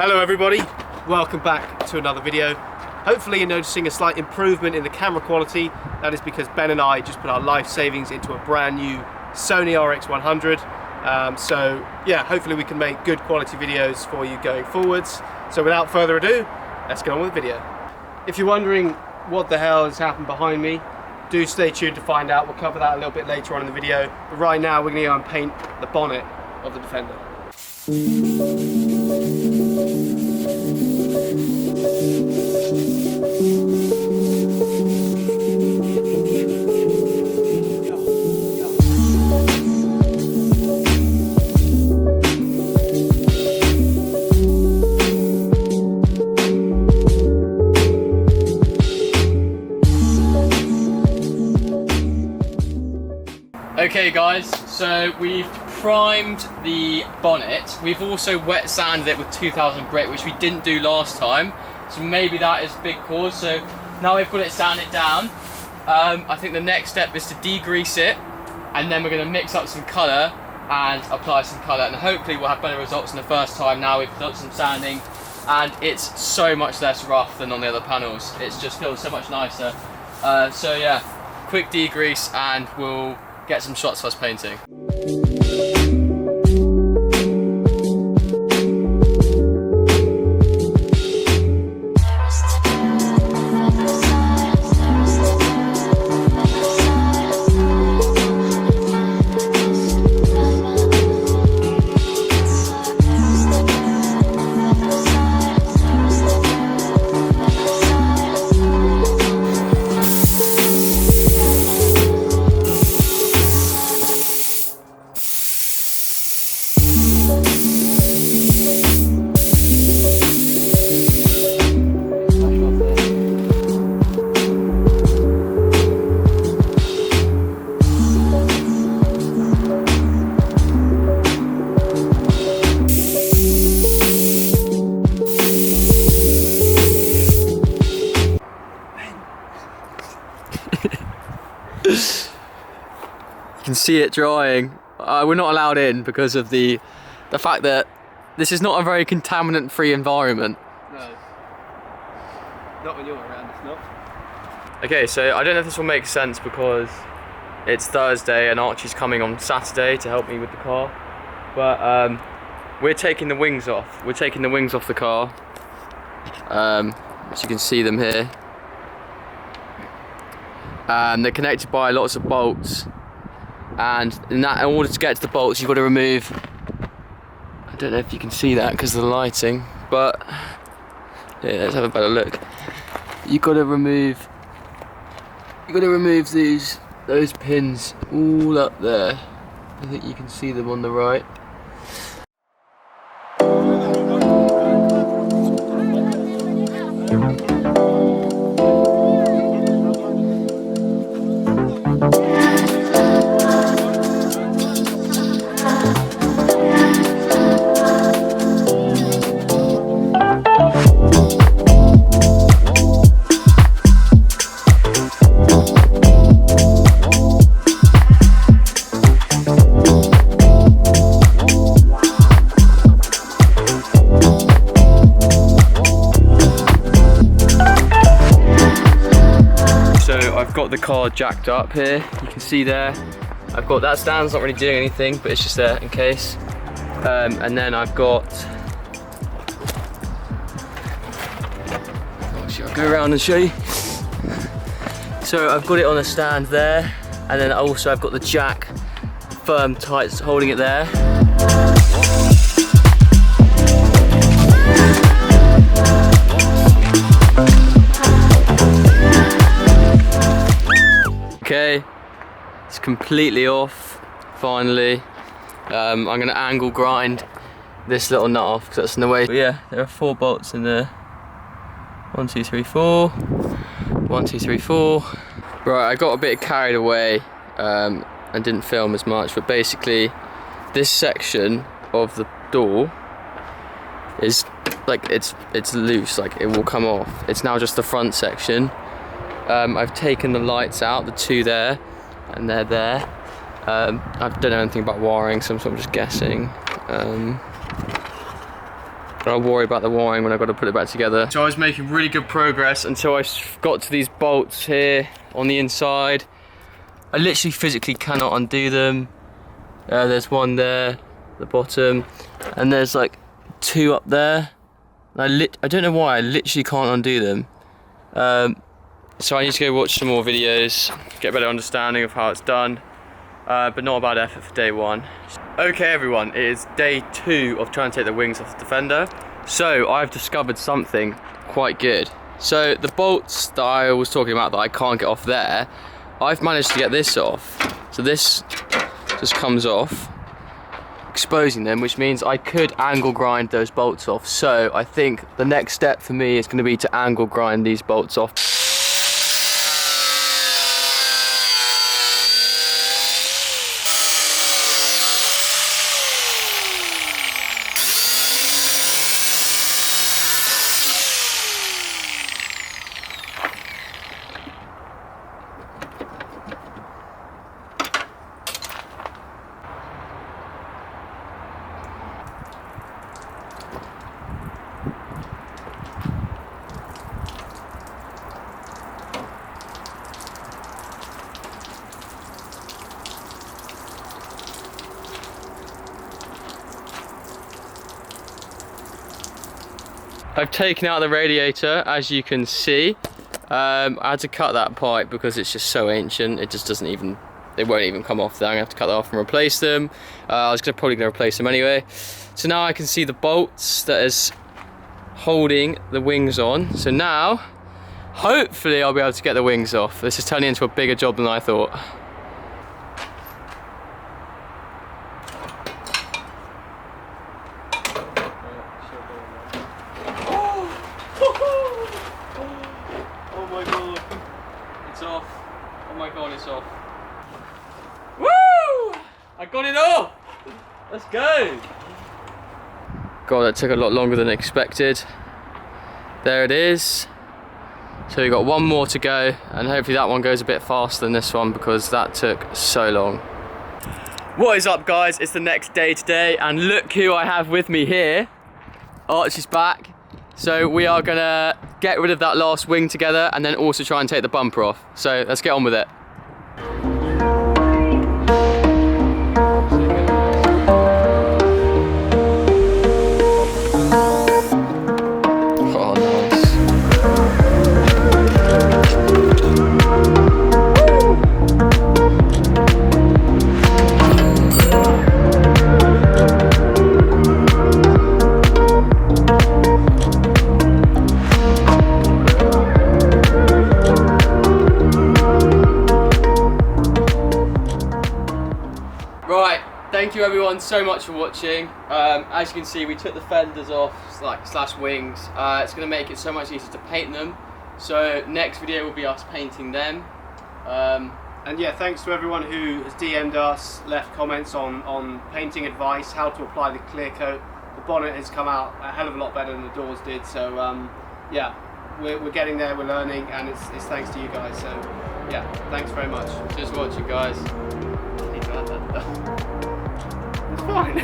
Hello everybody, welcome back to another video. Hopefully you're noticing a slight improvement in the camera quality. That is because Ben and I just put our life savings into a brand new Sony RX100. So yeah, hopefully we can make good quality videos for you going forwards. So without further ado, let's get on with the video. If you're wondering what the hell has happened behind me, do stay tuned to find out. We'll cover that a little bit later on in the video. But right now we're going to go and paint the bonnet of the Defender. Okay guys, so we've primed the bonnet. We've also wet sanded it with 2000 grit, which we didn't do last time. So maybe that is a big cause. So now we've got it sanded down. I think the next step is to degrease it, and then we're going to mix up some colour and apply some colour, and hopefully we'll have better results than the first time. Now we've done some sanding and it's so much less rough than on the other panels. It just feels so much nicer. So yeah, quick degrease and we'll get some shots of us painting. You can see it drying. We're not allowed in because of the fact that this is not a very contaminant-free environment. No. Not when you're around, it's not. Okay, so I don't know if this will make sense because it's Thursday and Archie's coming on Saturday to help me with the car. But we're taking the wings off. We're taking the wings off the car. As you can see them here. They're connected by lots of bolts, and in order to get to the bolts you've got to remove, I don't know if you can see that because of the lighting, but yeah, let's have a better look. You've got to remove those pins all up there. I think you can see them on the right. I've got the car jacked up here, you can see there. I've got that stand's not really doing anything, but it's just there in case. And then I've got, I'll go around and show you. So I've got it on a stand there, and then also I've got the jack firm tight holding it there. Okay, it's completely off, finally. I'm going to angle grind this little nut off because that's in the way. But yeah, there are 4 bolts in there. 1, 2, 3, 4. 1, 2, 3, 4. Right, I got a bit carried away and didn't film as much, but basically this section of the door is like, it's loose, like it will come off. It's now just the front section. I've taken the lights out, the 2 there, and they're there. I don't know anything about wiring, so I'm just guessing. I'll worry about the wiring when I've got to put it back together. So I was making really good progress until I got to these bolts here on the inside. I literally physically cannot undo them. There's one there, the bottom, and there's like 2 up there. And I don't know why, I literally can't undo them. So I need to go watch some more videos, get a better understanding of how it's done. But not a bad effort for day 1. Okay everyone, it is day 2 of trying to take the wings off the Defender. So I've discovered something quite good. So the bolts that I was talking about that I can't get off there, I've managed to get this off. So this just comes off, exposing them, which means I could angle grind those bolts off. So I think the next step for me is going to be to angle grind these bolts off. I've taken out the radiator, as you can see. I had to cut that pipe because it's just so ancient, it just doesn't even, it won't even come off there. I'm gonna have to cut that off and replace them. I was probably gonna replace them anyway. So now I can see the bolts that is holding the wings on. So now, hopefully I'll be able to get the wings off. This is turning into a bigger job than I thought. Oh my god. It's off. Oh my god, it's off. Woo! I got it off! Let's go! God, that took a lot longer than expected. There it is. So we've got one more to go, and hopefully that one goes a bit faster than this one because that took so long. What is up guys? It's the next day today, and look who I have with me here. Archie's back. So we are gonna get rid of that last wing together and then also try and take the bumper off. So let's get on with it. Oh, nice. Right, thank you everyone so much for watching. As you can see, we took the fenders off, slash wings. It's going to make it so much easier to paint them. So next video will be us painting them. And yeah, thanks to everyone who has DM'd us, left comments on painting advice, how to apply the clear coat. The bonnet has come out a hell of a lot better than the doors did. So yeah, we're getting there, we're learning, and it's thanks to you guys. So yeah, thanks very much. Just watching guys. It's fine.